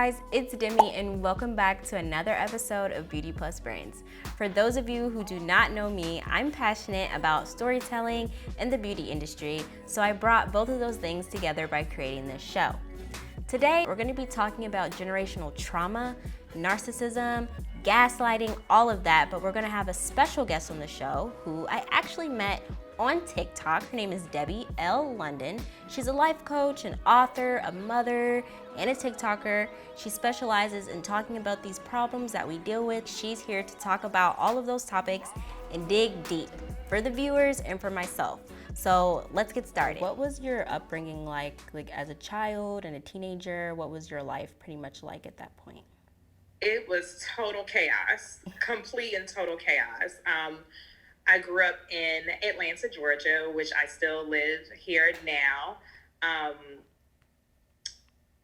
guys, it's Demi and welcome back to another episode of Beauty Plus Brains. For those of you who do not know me, I'm passionate about storytelling and the beauty industry, so I brought both of those things together by creating this show. Today, we're going to be talking about generational trauma, narcissism, gaslighting, all of that, but we're going to have a special guest on the show who I actually met on TikTok. Her name is Debbie L. London. She's a life coach, an author, a mother, and a TikToker. She specializes in talking about these problems that we deal with. She's here to talk about all of those topics and dig deep for the viewers and for myself. So let's get started. What was your upbringing like as a child and a teenager? What was your life pretty much like at that point? It was total chaos, complete and total chaos. I grew up in Atlanta, Georgia, which I still live here now,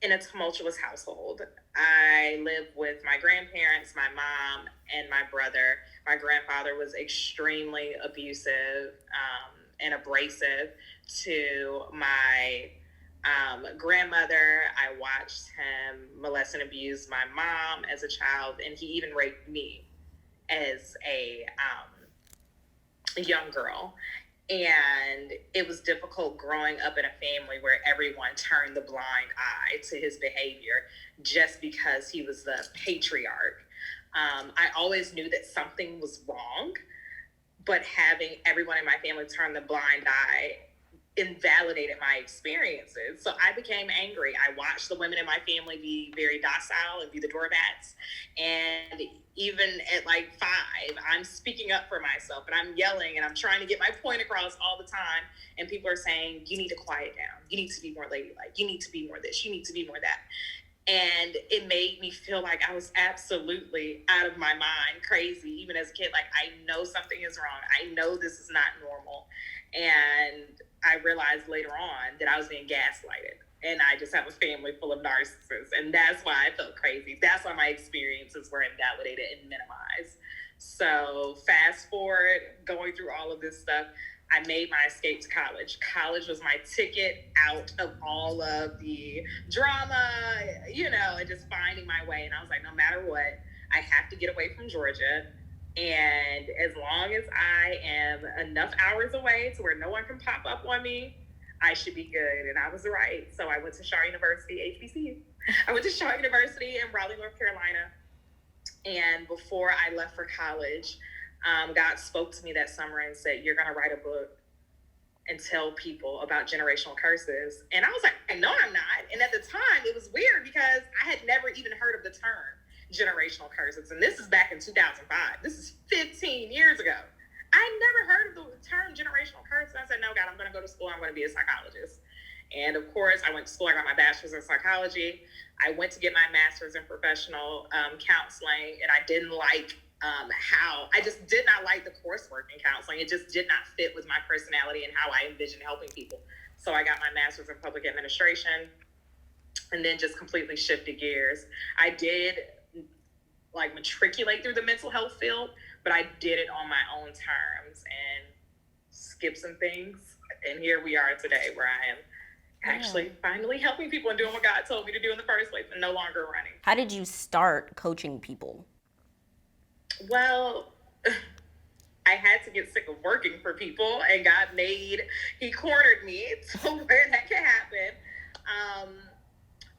in a tumultuous household. I live with my grandparents, my mom, and my brother. My grandfather was extremely abusive and abrasive to my grandmother. I watched him molest and abuse my mom as a child, and he even raped me as a young girl. And it was difficult growing up in a family where everyone turned the blind eye to his behavior just because he was the patriarch. I always knew that something was wrong, but having everyone in my family turn the blind eye invalidated my experiences. So I became angry. I watched the women in my family be very docile and be the doormats. And even at like 5, I'm speaking up for myself and I'm yelling and I'm trying to get my point across all the time. And people are saying, you need to quiet down. You need to be more ladylike. You need to be more this. You need to be more that. And it made me feel like I was absolutely out of my mind, crazy, even as a kid. Like, I know something is wrong. I know this is not normal. And I realized later on that I was being gaslighted. And I just have a family full of narcissists. And that's why I felt crazy. That's why my experiences were invalidated and minimized. So fast forward, going through all of this stuff, I made my escape to college. College was my ticket out of all of the drama, and just finding my way. And I was like, no matter what, I have to get away from Georgia. And as long as I am enough hours away to where no one can pop up on me, I should be good. And I was right. So I went to Shaw University, HBCU. I went to Shaw University in Raleigh, North Carolina. And before I left for college, God spoke to me that summer and said, you're going to write a book and tell people about generational curses. And I was like, no, I'm not. And at the time, it was weird because I had never even heard of the term generational curses. And this is back in 2005. This is 15 years ago. I never heard of the term generational curse. And I said, no, God, I'm going to go to school. I'm going to be a psychologist. And of course, I went to school. I got my bachelor's in psychology. I went to get my master's in professional counseling. And I didn't like I just did not like the coursework in counseling. It just did not fit with my personality and how I envisioned helping people. So I got my master's in public administration and then just completely shifted gears. I did matriculate through the mental health field, but I did it on my own terms and skipped some things. And here we are today where I am actually finally helping people and doing what God told me to do in the first place and no longer running. How did you start coaching people? Well, I had to get sick of working for people, and he cornered me to where that could happen.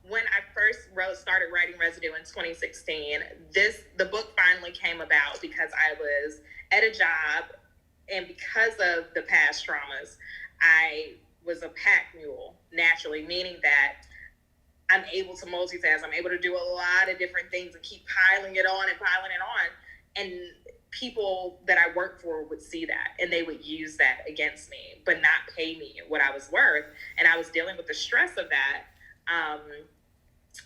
When I first started writing Residue in 2016, the book finally came about because I was at a job, and because of the past traumas, I was a pack mule, naturally, meaning that I'm able to multitask. I'm able to do a lot of different things and keep piling it on. And people that I worked for would see that and they would use that against me, but not pay me what I was worth. And I was dealing with the stress of that.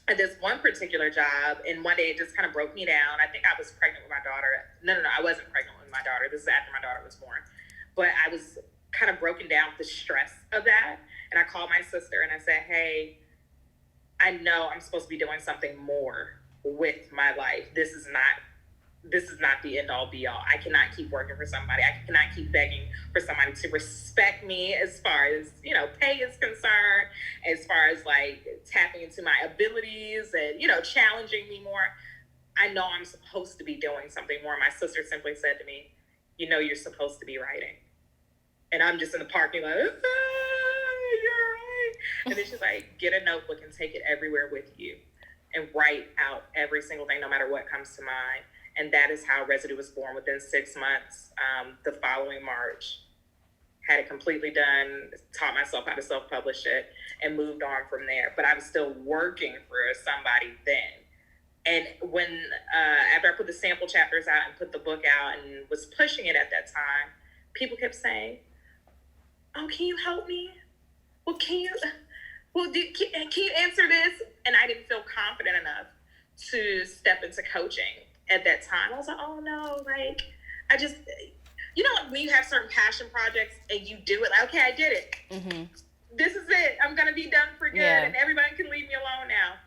At this one particular job, and one day it just kind of broke me down. I think I was pregnant with my daughter. No, I wasn't pregnant with my daughter. This is after my daughter was born. But I was kind of broken down with the stress of that. And I called my sister and I said, hey, I know I'm supposed to be doing something more with my life. This is not this is not the end all be all. I cannot keep working for somebody. I cannot keep begging for somebody to respect me as far as, you know, pay is concerned, as far as like tapping into my abilities and, you know, challenging me more. I know I'm supposed to be doing something more. My sister simply said to me, you know, you're supposed to be writing. And I'm just in the parking lot, you're right. And then she's like, get a notebook and take it everywhere with you and write out every single thing, no matter what comes to mind. And that is how Residue was born. Within 6 months, the following March, had it completely done, taught myself how to self-publish it, and moved on from there. But I was still working for somebody then. And when, after I put the sample chapters out and put the book out and was pushing it at that time, people kept saying, oh, can you help me? Well, can you answer this? And I didn't feel confident enough to step into coaching at that time. I was like, oh no, like, I just, you know, when you have certain passion projects and you do it, like, okay, I did it. Mm-hmm. This is it. I'm going to be done for good, and everybody can leave me alone now.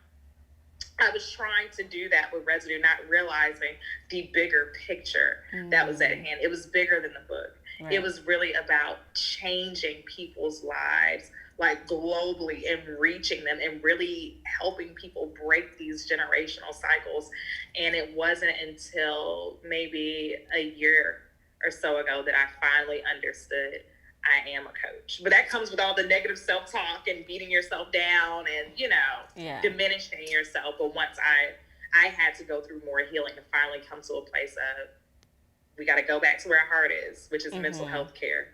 I was trying to do that with Residue, not realizing the bigger picture that was at hand. It was bigger than the book. Right. It was really about changing people's lives, like globally, and reaching them and really helping people break these generational cycles. And it wasn't until maybe a year or so ago that I finally understood I am a coach. But that comes with all the negative self-talk and beating yourself down and, you know, diminishing yourself. But once I had to go through more healing to finally come to a place of, we got to go back to where our heart is, which is mental health care.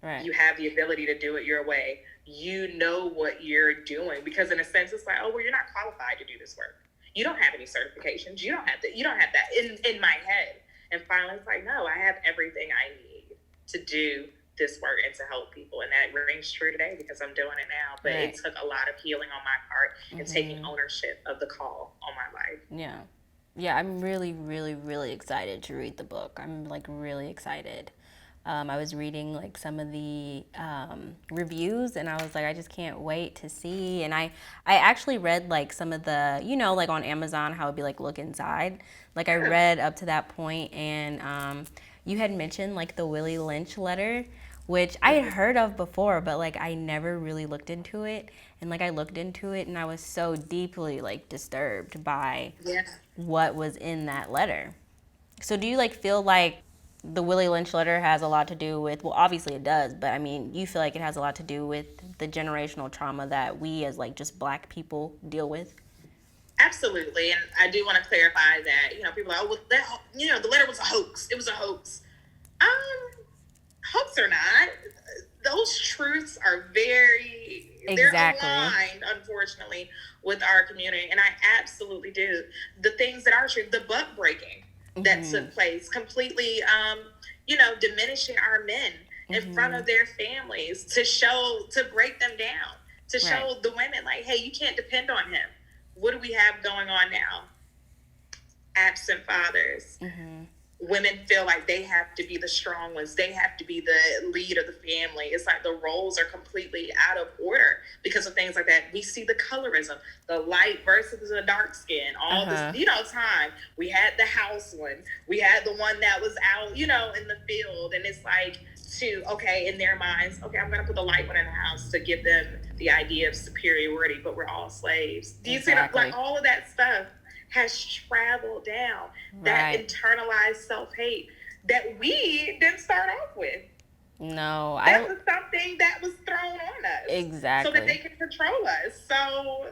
Right. You have the ability to do it your way. You know what you're doing, because in a sense, it's like, oh, well, you're not qualified to do this work. You don't have any certifications. You don't have that. You don't have that in my head. And finally, it's like, no, I have everything I need to do this work and to help people. And that rings true today because I'm doing it now. But it took a lot of healing on my part and taking ownership of the call on my life. Yeah. Yeah, I'm really, really, really excited to read the book. I'm like really excited. I was reading like some of the reviews, and I was like, I just can't wait to see. And I actually read like some of the, you know, like on Amazon, how it'd be like look inside. Like I read up to that point, and you had mentioned like the Willie Lynch letter, which I had heard of before, but like I never really looked into it. And like I looked into it, and I was so deeply like disturbed by what was in that letter. So do you like feel like the Willie Lynch letter has a lot to do with, well, obviously it does, but I mean, you feel like it has a lot to do with the generational trauma that we as like just Black people deal with? Absolutely. And I do want to clarify that, you know, people are like, oh, well, that, you know, the letter was a hoax. It was a hoax. Hoax or not, those truths are they're aligned, unfortunately, with our community. And I absolutely do. The things that are true, the buck breaking that took place, completely, you know, diminishing our men in front of their families to break them down, to show the women like, hey, you can't depend on him. What do we have going on now? Absent fathers. Women feel like they have to be the strong ones. They have to be the lead of the family. It's like the roles are completely out of order because of things like that. We see the colorism, the light versus the dark skin, all this, you know, time. We had the house one. We had the one that was out, you know, in the field. And it's like, okay, in their minds, okay, I'm going to put the light one in the house to give them the idea of superiority, but we're all slaves. Do you see that? Like all of that stuff has traveled down, that internalized self-hate that we didn't start off with. No, that was something that was thrown on us. Exactly. So that they can control us. So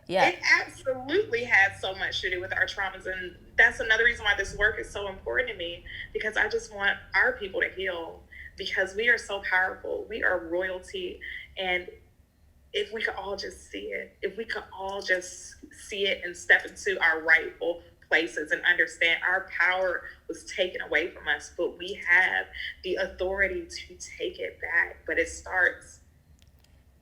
it absolutely has so much to do with our traumas. And that's another reason why this work is so important to me, because I just want our people to heal, because we are so powerful. We are royalty. And if we could all just see it, if we could all just see it and step into our rightful places and understand our power was taken away from us, but we have the authority to take it back. But it starts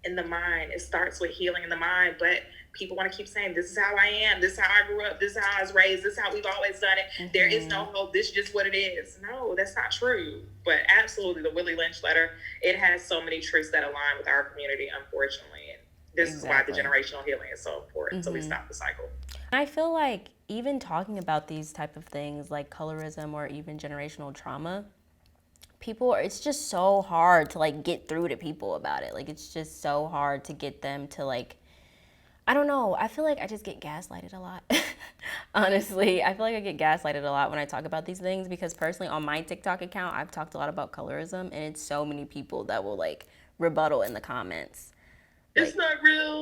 in the mind. It starts with healing in the mind. But people want to keep saying, this is how I am. This is how I grew up. This is how I was raised. This is how we've always done it. There is no hope. This is just what it is. No, that's not true. But absolutely, the Willie Lynch letter, it has so many truths that align with our community, unfortunately. And this is why the generational healing is so important. So we stop the cycle. I feel like even talking about these type of things like colorism or even generational trauma, it's just so hard to like get through to people about it. Like, it's just so hard to get them to like, I don't know. I feel like I just get gaslighted a lot. Honestly, I feel like I get gaslighted a lot when I talk about these things, because personally on my TikTok account, I've talked a lot about colorism, and it's so many people that will like rebuttal in the comments. It's not real.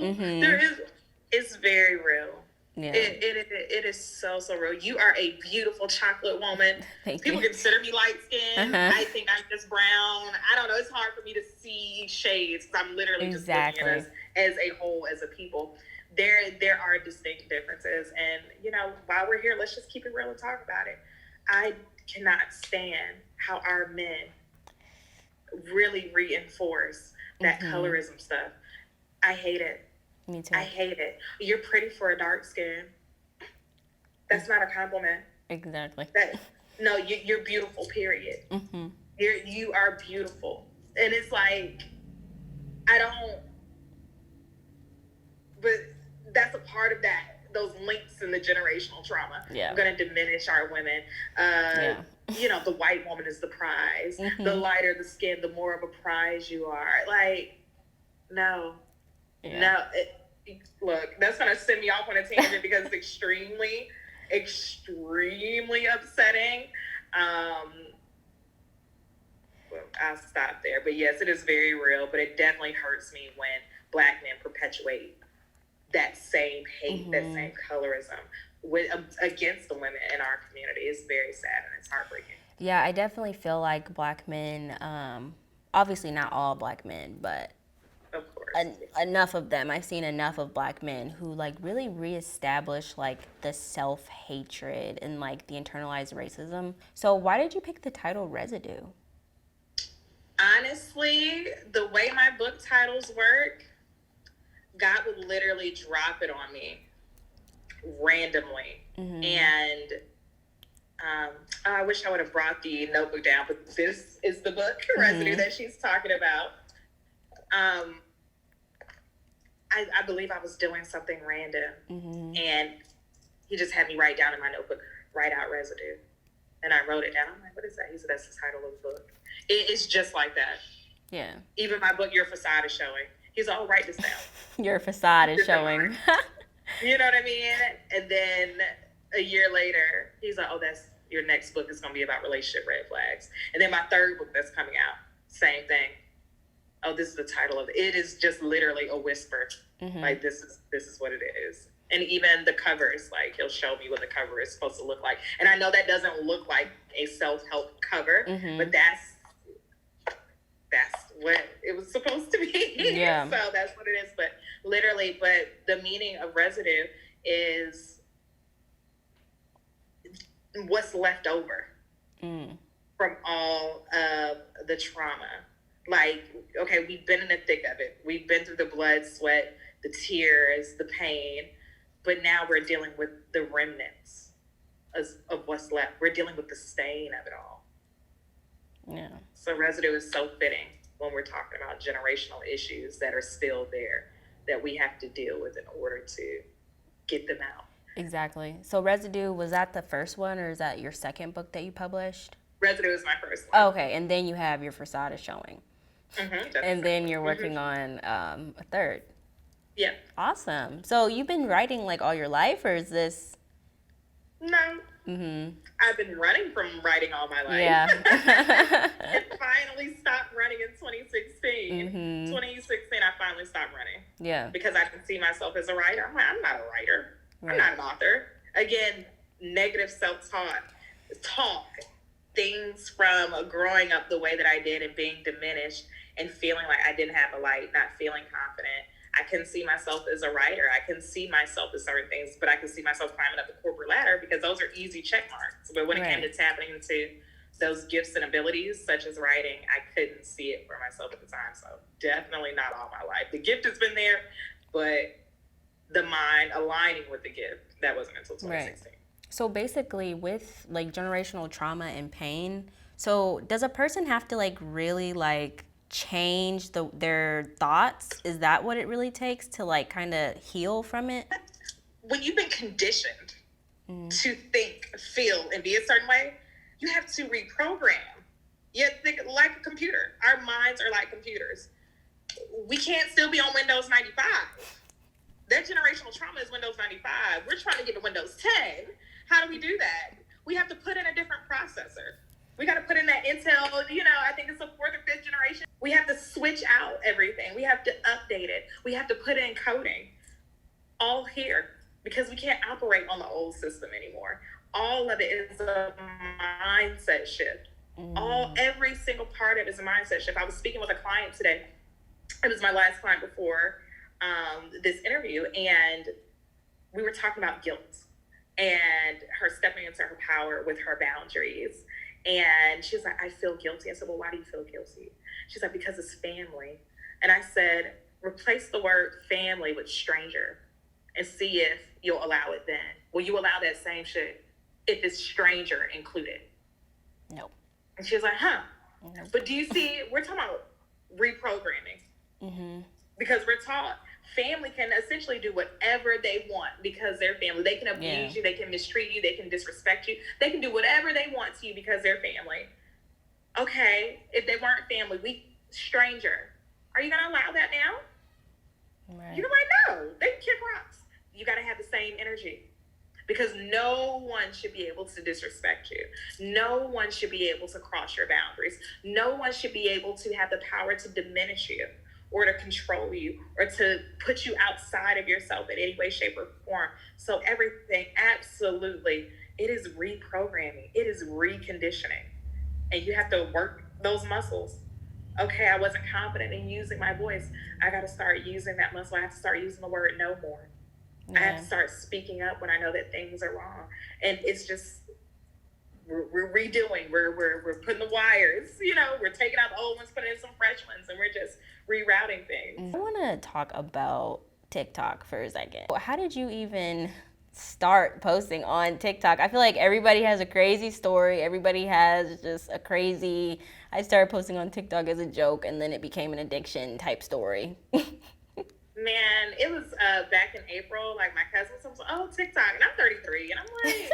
It's very real. Yeah. It is so real. You are a beautiful chocolate woman. People consider me light skinned. I think I'm just brown. I don't know. It's hard for me to see shades because I'm literally just looking at us as a whole, as a people. There are distinct differences, and you know, while we're here, let's just keep it real and talk about it. I cannot stand how our men really reinforce that colorism stuff. I hate it. Me too. I hate it. You're pretty for a dark skin. That's not a compliment. Exactly. No, you're beautiful, period. You are beautiful. And it's like, but that's a part of those links in the generational trauma. Yeah. I'm going to diminish our women. You know, the white woman is the prize. The lighter the skin, the more of a prize you are. Like, no. Yeah. No. Look, that's going to send me off on a tangent because it's extremely, extremely upsetting. Well, I'll stop there. But yes, it is very real, but it definitely hurts me when Black men perpetuate that same hate, that same colorism against the women in our community. It's very sad and it's heartbreaking. Yeah, I definitely feel like Black men, obviously not all Black men, but of course, enough of them. I've seen enough of Black men who like really reestablish like the self-hatred and like the internalized racism. So why did you pick the title Residue? Honestly, the way my book titles work, God would literally drop it on me randomly. And I wish I would have brought the notebook down, but this is the book, Residue, that she's talking about. I believe I was doing something random, and he just had me write down in my notebook, write out Residue. And I wrote it down. I'm like, what is that? He said, that's the title of the book. It's just like that. Yeah. Even my book, Your Facade is Showing. He's like, oh, write this down. Your facade is showing. You know what I mean? And then a year later, he's like, oh, that's your next book is going to be about relationship red flags. And then my third book that's coming out, same thing. Oh, this is the title of it. It is just literally a whisper. Like, this is what it is. And even the covers, like, he'll show me what the cover is supposed to look like. And I know that doesn't look like a self-help cover, but that's what it was supposed to be. Yeah. So that's what it is. But literally, the meaning of residue is what's left over from all of the trauma. Like, okay, we've been in the thick of it. We've been through the blood, sweat, the tears, the pain. But now we're dealing with the remnants of what's left. We're dealing with the stain of it all. Yeah. So residue is so fitting when we're talking about generational issues that are still there that we have to deal with in order to get them out. Exactly. So Residue, was that the first one, or is that your second book that you published? Residue is my first one. Okay, and then you have Your Facade is Showing. And then you're working on a third. Yeah. Awesome. So you've been writing like all your life, or is this? No. I've been running from writing all my life. Yeah. It finally stopped running in 2016. 2016, I finally stopped running. Yeah. Because I can see myself as a writer. I'm like, I'm not a writer. Right. I'm not an author. Again, negative self-talk. Things from growing up the way that I did and being diminished and feeling like I didn't have a light, not feeling confident. I couldn't see myself as a writer. I couldn't see myself as certain things, but I could see myself climbing up the corporate ladder because those are easy check marks. But when it came to tapping into those gifts and abilities, such as writing, I couldn't see it for myself at the time. So definitely not all my life. The gift has been there, but the mind aligning with the gift, that wasn't until 2016. Right. So basically with like generational trauma and pain, so does a person have to like really like change their thoughts? Is that what it really takes to like kind of heal from it? When you've been conditioned to think, feel, and be a certain way, you have to reprogram. You have to think like a computer. Our minds are like computers. We can't still be on Windows 95. That generational trauma is Windows 95. We're trying to get to Windows 10. How do we do that? We have to put in a different processor. We got to put in that Intel, I think it's a fourth or fifth generation. We have to switch out everything. We have to update it. We have to put in coding. All here, because we can't operate on the old system anymore. All of it is a mindset shift. Every single part of it is a mindset shift. I was speaking with a client today. It was my last client before this interview, and we were talking about guilt and her stepping into her power with her boundaries. And she was like, I feel guilty. I said, well, why do you feel guilty? She's like, because it's family. And I said, replace the word family with stranger and see if you'll allow it then. Will you allow that same shit if it's stranger included? Nope. And she was like, huh. Nope. But do you see, we're talking about reprogramming. Because we're taught family can essentially do whatever they want because they're family. They can abuse you, they can mistreat you, they can disrespect you. They can do whatever they want to you because they're family. Okay, if they weren't family, stranger. Are you going to allow that now? Right. You might know. They can kick rocks. You got to have the same energy because no one should be able to disrespect you. No one should be able to cross your boundaries. No one should be able to have the power to diminish you or to control you or to put you outside of yourself in any way, shape, or form. So everything, absolutely, it is reprogramming. It is reconditioning. And you have to work those muscles. Okay, I wasn't confident in using my voice. I got to start using that muscle. I have to start using the word no more. I have to start speaking up when I know that things are wrong. And it's just, we're redoing. We're putting the wires, we're taking out the old ones, putting in some fresh ones, and we're just rerouting things. I want to talk about TikTok for a second. How did you even start posting on TikTok? I feel like everybody has a crazy story. Everybody has just a crazy, I started posting on TikTok as a joke and then it became an addiction type story. Man, it was back in April, like my cousin was like, oh, TikTok, and I'm 33, and I'm like,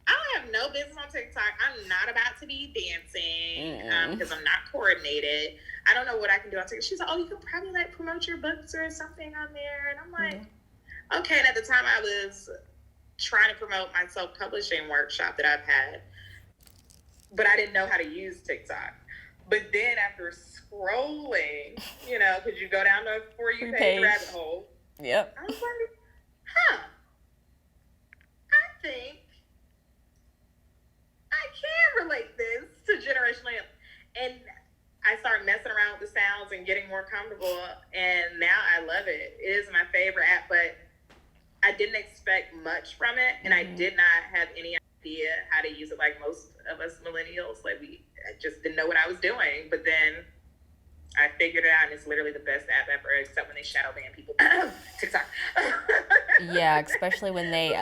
I don't have no business on TikTok. I'm not about to be dancing because I'm not coordinated. I don't know what I can do on TikTok. She's like, oh, you could probably promote your books or something on there. And I'm like, okay. And at the time I was trying to promote my self-publishing workshop that I've had, but I didn't know how to use TikTok. But then after scrolling, because you go down the For You page rabbit hole. Yep. I was like, I think I can relate this to generational. And I started messing around with the sounds and getting more comfortable. And now I love it. It is my favorite app, but I didn't expect much from it. And I did not have any idea how to use it like most of us millennials. I just didn't know what I was doing. But then I figured it out, and it's literally the best app ever, except when they shadow ban people. TikTok. Yeah, especially when they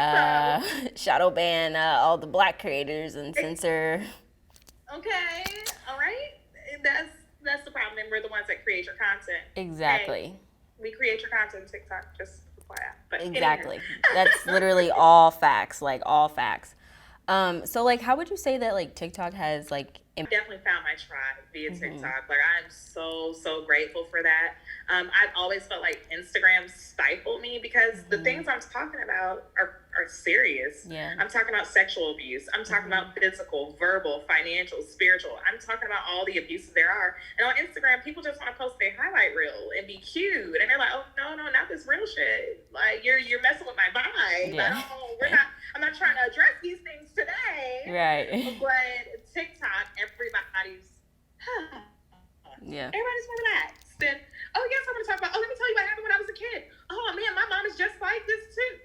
shadow ban all the Black creators and censor. Okay, all right. That's the problem. And we're the ones that create your content. Exactly. Hey, we create your content on TikTok, just FYI. But exactly. That's literally all facts, all facts. So how would you say that TikTok has I definitely found my tribe via TikTok. I'm so grateful for that. I've always felt like Instagram stifled me because the things I'm talking about are serious. Yeah. I'm talking about sexual abuse. I'm talking about physical, verbal, financial, spiritual. I'm talking about all the abuses there are. And on Instagram, people just want to post their highlight reel and be cute. And they're like, oh, no, not this real shit. You're messing with my vibe. Yeah. I'm not trying to address these things today. Right. But TikTok, everybody's more relaxed. And yes, I'm going to talk about, let me tell you what happened when I was a kid. Oh man, my mom is just like this too.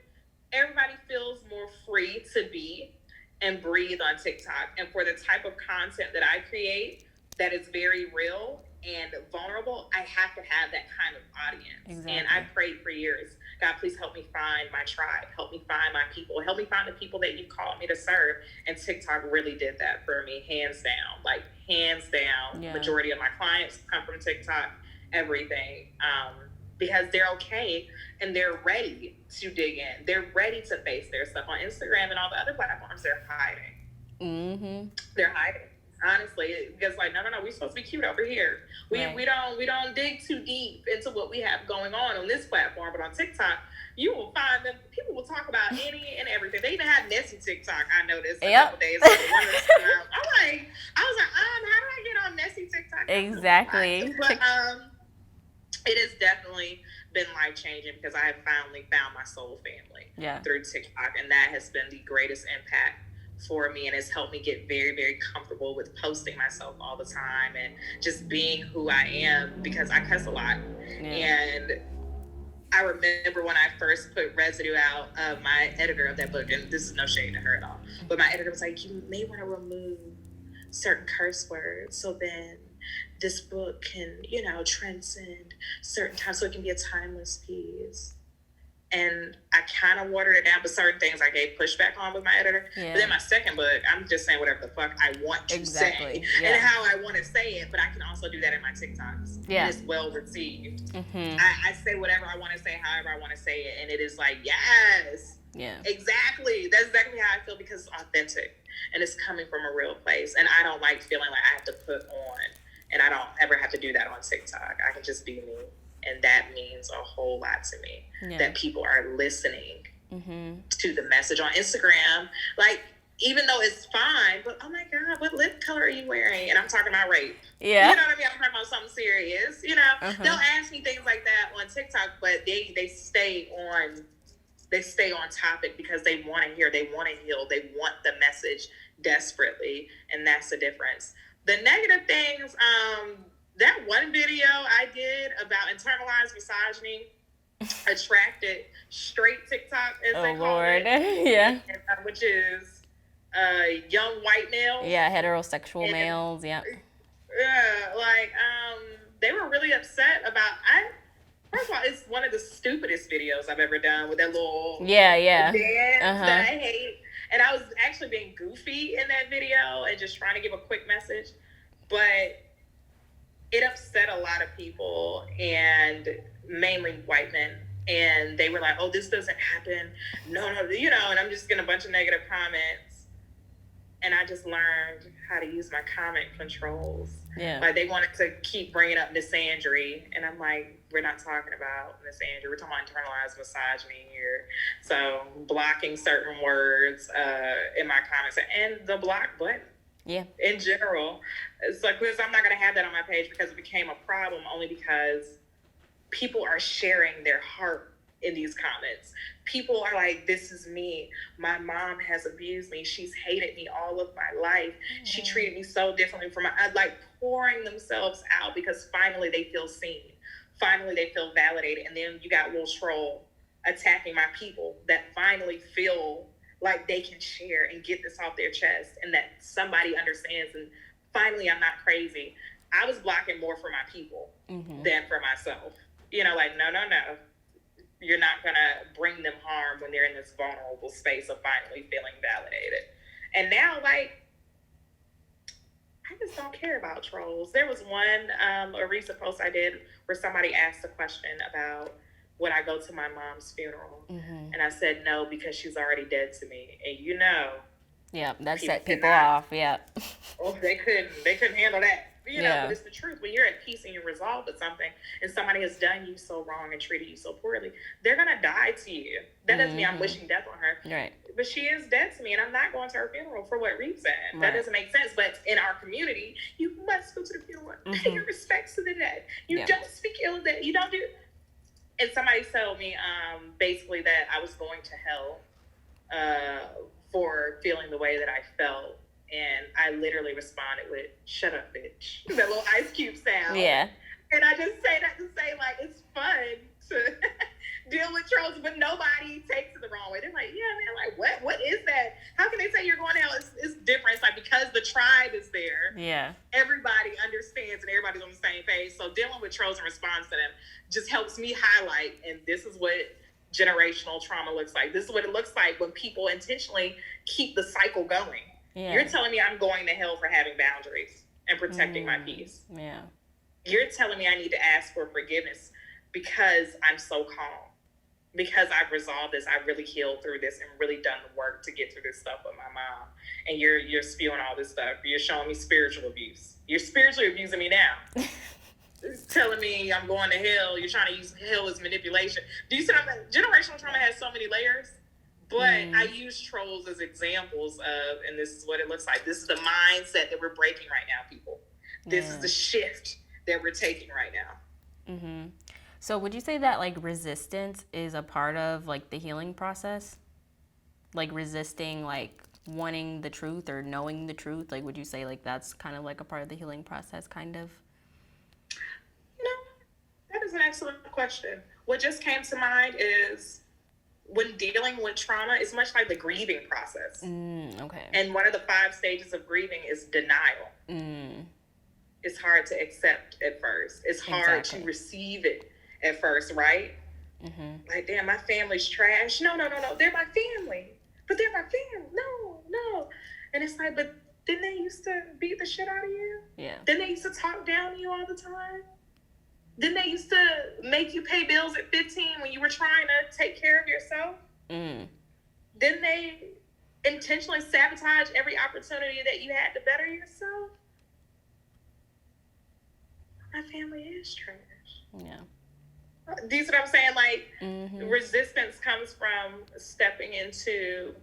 Everybody feels more free to be and breathe on TikTok. And for the type of content that I create that is very real and vulnerable, I have to have that kind of audience. Exactly. And I prayed for years, God, please help me find my tribe. Help me find my people. Help me find the people that you called me to serve. And TikTok really did that for me, hands down. Hands down. Yeah. Majority of my clients come from TikTok, everything. because they're okay and they're ready to dig in. They're ready to face their stuff. On Instagram and all the other platforms, they're hiding. Mm-hmm. They're hiding. Honestly, because like, no, we're supposed to be cute over here. We don't dig too deep into what we have going on this platform, but on TikTok, you will find them. People will talk about any and everything. They even had messy TikTok. I noticed a couple days ago. I was like, how do I get on messy TikTok? Exactly. But it has definitely been life changing because I have finally found my soul family through TikTok, and that has been the greatest impact for me, and it's helped me get very, very comfortable with posting myself all the time and just being who I am, because I cuss a lot. And I remember when I first put Residue out, my editor of that book, and this is no shade to her at all, but my editor was like, you may want to remove certain curse words so then this book can, transcend certain times, so it can be a timeless piece. And I kind of watered it down, but certain things I gave pushback on with my editor. But then my second book, I'm just saying whatever the fuck I want to say and how I want to say it. But I can also do that in my TikToks. And it's well received. I say whatever I want to say, however I want to say it. And it is like, yes. Yeah. Exactly. That's exactly how I feel, because it's authentic. And it's coming from a real place. And I don't like feeling like I have to put on. And I don't ever have to do that on TikTok. I can just be me. And that means a whole lot to me, that people are listening to the message. On Instagram, like, even though it's fine, but oh my God, what lip color are you wearing? And I'm talking about rape. Yeah. You know what I mean? I'm talking about something serious. They'll ask me things like that on TikTok, but they stay on topic because they want to hear, they want to heal, they want the message desperately. And that's the difference. The negative things, that one video I did about internalized misogyny attracted straight TikTok, as they call it. Yeah. Which is young white males. Yeah, heterosexual males, Yeah, like, they were really upset about, first of all, it's one of the stupidest videos I've ever done, with that little dance that I hate. And I was actually being goofy in that video and just trying to give a quick message. But it upset a lot of people, and mainly white men. And they were like, oh, this doesn't happen. No, and I'm just getting a bunch of negative comments. And I just learned how to use my comment controls. Yeah. Like, they wanted to keep bringing up misandry. And I'm like, we're not talking about misandry. We're talking about internalized misogyny here. So blocking certain words in my comments, and the block button. Yeah. In general. It's like, because I'm not going to have that on my page, because it became a problem only because people are sharing their heart in these comments. People are like, this is me. My mom has abused me. She's hated me all of my life. She treated me so differently from like pouring themselves out, because finally they feel seen. Finally they feel validated. And then you got Will Troll attacking my people that finally feel like they can share and get this off their chest, and that somebody understands, and finally I'm not crazy. I was blocking more for my people than for myself. Like, no. You're not going to bring them harm when they're in this vulnerable space of finally feeling validated. And now, like, I just don't care about trolls. There was a recent post I did where somebody asked a question about, would I go to my mom's funeral? And I said no, because she's already dead to me. And yeah, that set people off. Yeah. Oh, they couldn't handle that. But it's the truth. When you're at peace and you're resolved with something, and somebody has done you so wrong and treated you so poorly, they're gonna die to you. That doesn't mean I'm wishing death on her. Right. But she is dead to me, and I'm not going to her funeral. For what reason? Right. That doesn't make sense. But in our community, you must go to the funeral. Pay your respects to the dead. You don't speak ill of that. You don't do. And somebody told me basically that I was going to hell for feeling the way that I felt. And I literally responded with, shut up, bitch. That little Ice Cube sound. Yeah. And I just say that to say, like, it's fun to deal with trolls, but nobody takes it the wrong way. They're like, yeah, man, like, what is that? How can they say you're going to hell? It's different. It's like, because the tribe is there. Yeah. Everybody understands and everybody's on the same page. So dealing with trolls and response to them just helps me highlight, and this is what generational trauma looks like. This is what it looks like when people intentionally keep the cycle going. Yeah. You're telling me I'm going to hell for having boundaries and protecting my peace. Yeah. You're telling me I need to ask for forgiveness because I'm so calm. Because I've resolved this, I've really healed through this and really done the work to get through this stuff with my mom. And you're spewing all this stuff. You're showing me spiritual abuse. You're spiritually abusing me now. Telling me I'm going to hell. You're trying to use hell as manipulation. Do you see what I'm saying? Generational trauma has so many layers. But I use trolls as examples of, and this is what it looks like. This is the mindset that we're breaking right now, people. This is the shift that we're taking right now. Mm-hmm. So would you say that like resistance is a part of like the healing process? Like resisting like wanting the truth or knowing the truth? Like would you say like that's kind of like a part of the healing process kind of? No, that is an excellent question. What just came to mind is when dealing with trauma, it's much like the grieving process. Okay. And one of the 5 stages of grieving is denial. It's hard to accept at first. It's hard to receive it at first, right? Like, damn, my family's trash. No, they're my family. But they're my family. No. And it's like, but didn't they used to beat the shit out of you? Yeah. Didn't they used to talk down to you all the time? Didn't they used to make you pay bills at 15 when you were trying to take care of yourself? Didn't they intentionally sabotage every opportunity that you had to better yourself? My family is trash. Yeah. Do you see what I'm saying? Like, resistance comes from stepping into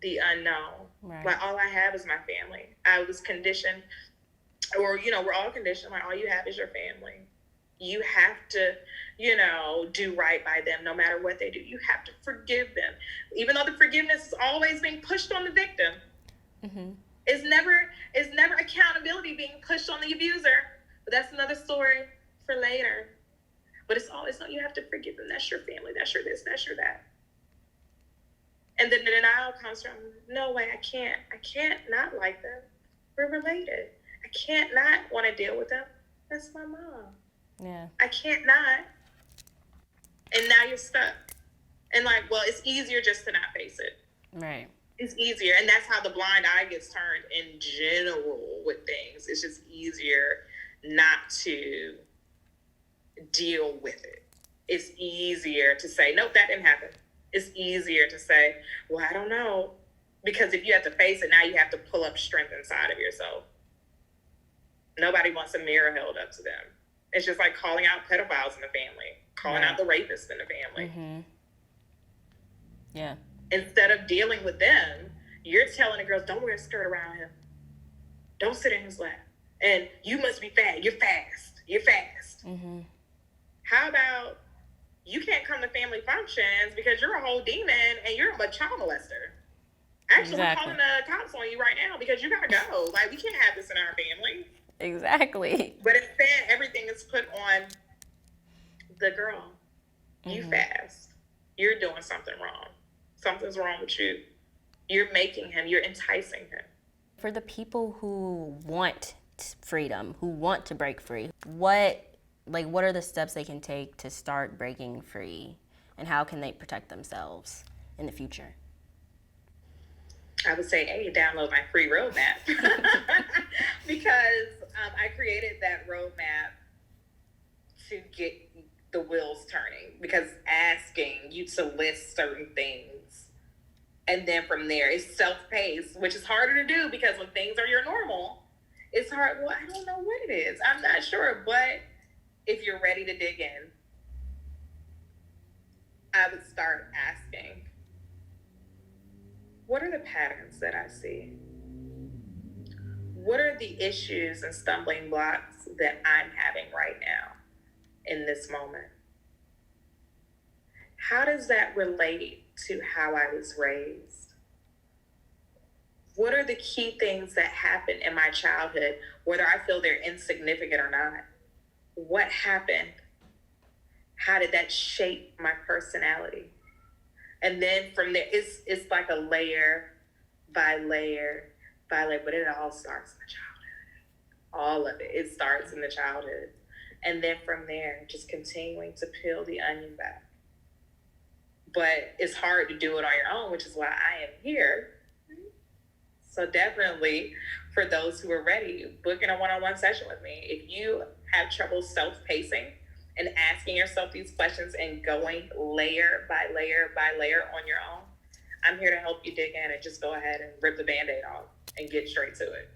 the unknown. Right. Like, all I have is my family. I was conditioned, or, we're all conditioned. Like, all you have is your family. You have to, do right by them no matter what they do. You have to forgive them. Even though the forgiveness is always being pushed on the victim. It's never accountability being pushed on the abuser. But that's another story for later. But it's always, no, you have to forgive them. That's your family. That's your this. That's your that. And then the denial comes from, no way, I can't not like them. We're related. I can't not want to deal with them. That's my mom. Yeah. I can't not. And now you're stuck. And like, well, it's easier just to not face it. Right. It's easier. And that's how the blind eye gets turned in general with things. It's just easier not to deal with it. It's easier to say, nope, that didn't happen. It's easier to say, well, I don't know. Because if you have to face it, now you have to pull up strength inside of yourself. Nobody wants a mirror held up to them. It's just like calling out pedophiles in the family, calling out the rapist in the family. Yeah. Instead of dealing with them, you're telling the girls, don't wear a skirt around him. Don't sit in his lap. And you must be fat. You're fast. You're fast. How about you can't come to family functions because you're a whole demon and you're a child molester? Actually, we're calling the cops on you right now because you gotta go. Like, we can't have this in our family. Exactly. But instead, everything is put on the girl. You fast. You're doing something wrong. Something's wrong with you. You're making him. You're enticing him. For the people who want freedom, who want to break free, what are the steps they can take to start breaking free? And how can they protect themselves in the future? I would say, hey, download my free roadmap. Because I created that roadmap to get the wheels turning. Because asking you to list certain things, and then from there, it's self-paced, which is harder to do because when things are your normal, it's hard. Well, I don't know what it is. I'm not sure. But if you're ready to dig in, I would start asking, what are the patterns that I see? What are the issues and stumbling blocks that I'm having right now in this moment? How does that relate to how I was raised? What are the key things that happened in my childhood, whether I feel they're insignificant or not? What happened? How did that shape my personality? And then from there, it's like a layer by layer by layer, but it all starts in the childhood. All of it. It starts in the childhood. And then from there, just continuing to peel the onion back. But it's hard to do it on your own, which is why I am here. So definitely, for those who are ready, booking a one-on-one session with me. If you have trouble self-pacing and asking yourself these questions and going layer by layer by layer on your own, I'm here to help you dig in and just go ahead and rip the Band-Aid off and get straight to it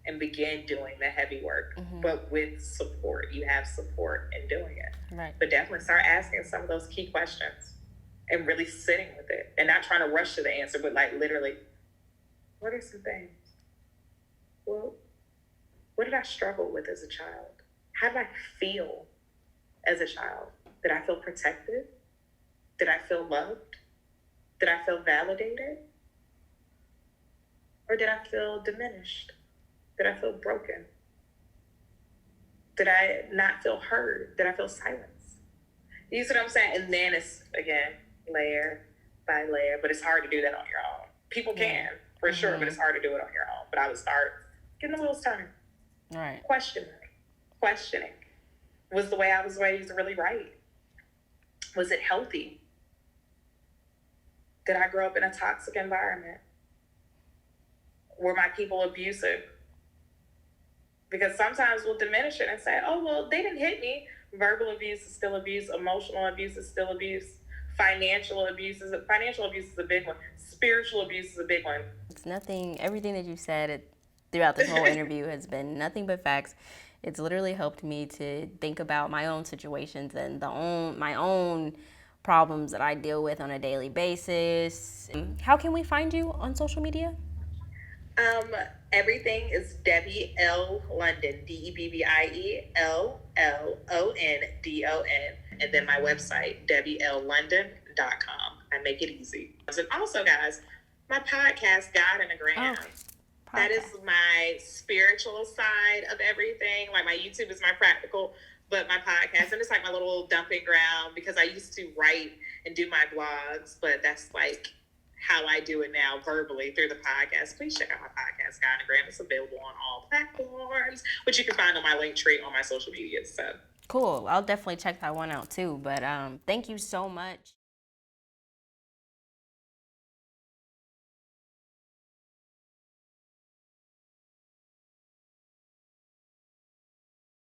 and begin doing the heavy work, but with support. You have support in doing it. Right. But definitely start asking some of those key questions and really sitting with it and not trying to rush to the answer, but like literally, what are some things? Well, what did I struggle with as a child? How did I feel as a child? Did I feel protected? Did I feel loved? Did I feel validated? Or did I feel diminished? Did I feel broken? Did I not feel heard? Did I feel silence? You see what I'm saying? And then it's, again, layer by layer, but it's hard to do that on your own. People can, for sure, but it's hard to do it on your own. But I would start getting the wheels turning. Right. Questioning. Was the way I was raised really right? Was it healthy? Did I grow up in a toxic environment? Were my people abusive? Because sometimes we'll diminish it and say, oh, well, they didn't hit me. Verbal abuse is still abuse. Emotional abuse is still abuse. Financial abuse is a big one. Spiritual abuse is a big one. It's nothing, everything that you said throughout this whole interview has been nothing but facts. It's literally helped me to think about my own situations and my own problems that I deal with on a daily basis. How can we find you on social media? Everything is Debbie L. London, DebbieLlondon. And then my website, DebbieLLondon.com. I make it easy. And also, guys, my podcast, God in a Gram. That is my spiritual side of everything. Like my YouTube is my practical, but my podcast, and it's like my little dumping ground because I used to write and do my blogs, but that's like how I do it now verbally through the podcast. Please check out my podcast, God in a Gram. It's available on all platforms, which you can find on my link tree on my social media. So cool. I'll definitely check that one out too. But thank you so much.